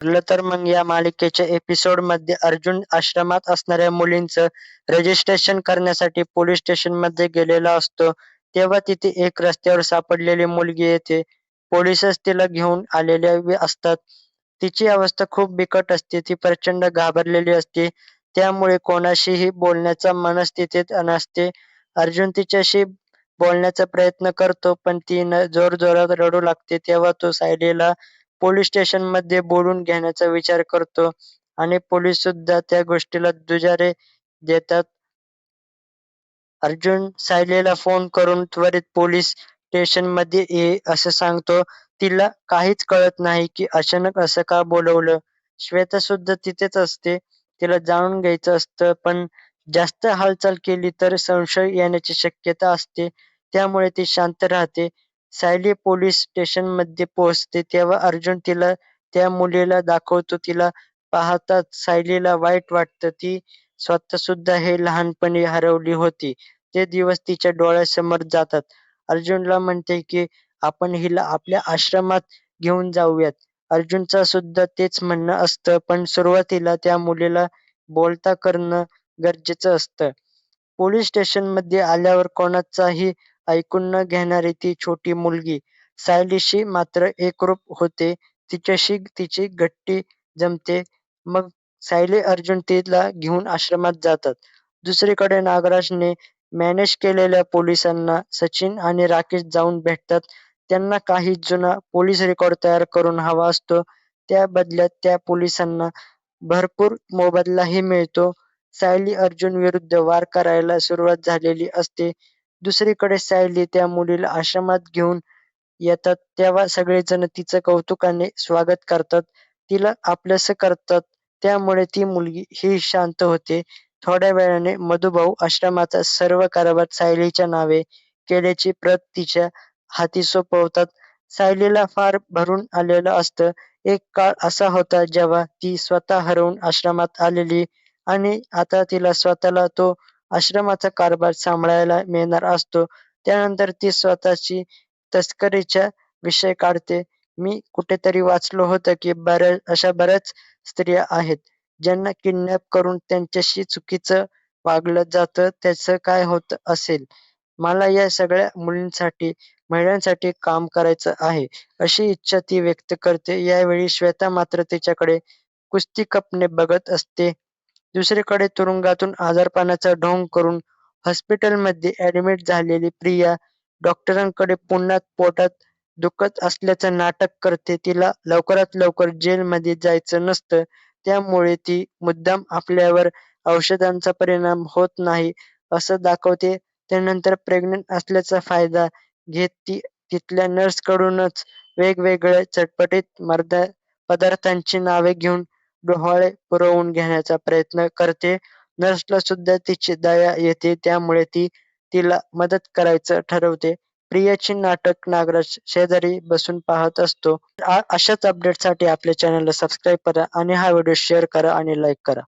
ठरलं तर मग या मालिकेच्या एपिसोडमध्ये अर्जुन आश्रमात असणाऱ्या मुलींचं रजिस्ट्रेशन करण्यासाठी पोलीस स्टेशनमध्ये गेलेला असतो. तेव्हा तिथे एक रस्त्यावर सापडलेली मुलगी येते. पोलीसच तिला घेऊन आलेले असतात. तिची अवस्था खूप बिकट असते. ती प्रचंड घाबरलेली असते. त्यामुळे कोणाशीही बोलण्याच्या मनस्थितीत नसते. अर्जुन तिच्याशी बोलण्याचा प्रयत्न करतो, पण ती जोरजोरात रडू लागते. तेव्हा तो सायलीला पोलीस स्टेशनमध्ये बोलून घेण्याचा विचार करतो आणि पोलीससुद्धा त्या गोष्टीला दुजारे देतात. अर्जुन सायलीला फोन करून त्वरित पोलीस स्टेशनमध्ये ये असं सांगतो. तिला काहीच कळत नाही की अचानक असं का बोलवलं. श्वेतासुद्धा तिथेच असते. तिला जाणून घ्यायचं असतं, पण जास्त हालचाल केली तर संशय येण्याची शक्यता असते. त्यामुळे ती शांत राहते. सायली पोलीस स्टेशनमध्ये पोहोचते तेव्हा अर्जुन तिला त्या मुलीला दाखवतो. तिला पाहताच सायलीला वाईट वाटतं. ती स्वतःसुद्धा हे लहानपणी हरवली होती. ते दिवस तिच्या डोळ्यासमोर जातात. अर्जुनला म्हणते की आपण हिला आपल्या आश्रमात घेऊन जाऊयात. अर्जुनचं सुद्धा तेच म्हणणं असतं, पण सुरुवातीला त्या मुलीला बोलता करणं गरजेचं असतं. पोलीस स्टेशनमध्ये आल्यावर कोणाचाही ऐकून न घेणारी ती छोटी मुलगी सायलीशी मात्र एकरूप होते. तिच्याशी तिची गट्टी जमते. मग सायली अर्जुन तिला घेऊन आश्रमात जातात. दुसरीकडे नागराजने मॅनेज केलेल्या पोलिसांना सचिन आणि राकेश जाऊन भेटतात. त्यांना काही जुना पोलीस रेकॉर्ड तयार करून हवा असतो. त्या बदल्यात त्या पोलिसांना भरपूर मोबदलाही मिळतो. सायली अर्जुन विरुद्ध वार करायला सुरुवात झालेली असते. दुसरीकडे सायली त्या मुलीला आश्रमात घेऊन येतात तेव्हा सगळेजण तिचं कौतुकाने स्वागत करतात. तिला आपलंसं करतात. त्यामुळे ती मुलगी ही शांत होते. थोड्या वेळाने मधुभाऊ आश्रमाचा सर्व कारभार सायलीच्या नावे केल्याची प्रत तिच्या हाती सोपवतात. सायलीला फार भरून आलेलं असतं. एक काळ असा होता जेव्हा ती स्वतः हरवून आश्रमात आलेली आणि आता तिला स्वतःला तो आश्रमाचा कारभार सांभाळायला मिळणार असतो. त्यानंतर ती स्वतःची तस्करीचा विषय काढते. मी कुठेतरी वाचलं होतं की अशा बऱ्याच स्त्रिया आहेत ज्यांना किडनॅप करून त्यांच्याशी चुकीचं वागलं जातं. त्याचं काय होत असेल? मला या सगळ्या मुलींसाठी, महिलांसाठी काम करायचं आहे, अशी इच्छा ती व्यक्त करते. यावेळी श्वेता मात्र तिच्याकडे कुस्तीकपणे बघत असते. दुसरीकडे तुरुंगातून आजारपणाचा ढोंग करून हॉस्पिटलमध्ये ॲडमिट झालेली प्रिया डॉक्टरांकडे पुन्हा पोटात दुखत असल्याचं नाटक करते. तिला लवकरात लवकर जेलमध्ये जायचं नसतं. त्यामुळे ती मुद्दाम आपल्यावर औषधांचा परिणाम होत नाही असं दाखवते. त्यानंतर प्रेग्नंट असल्याचा फायदा घेत ती तिथल्या नर्सकडूनच वेगवेगळ्या चटपटीत पदार्थांची नावे घेऊन डोहाळे पुरवून घेण्याचा प्रयत्न करते. नर्सला सुद्धा तिची दया येते. त्यामुळे ती तिला मदत करायचं ठरवते. प्रियाची नाटक नागराज शेजारी बसून पाहत असतो. अशाच अपडेटसाठी आपल्या चॅनलला सबस्क्राईब करा आणि हा व्हिडिओ शेअर करा आणि लाईक करा.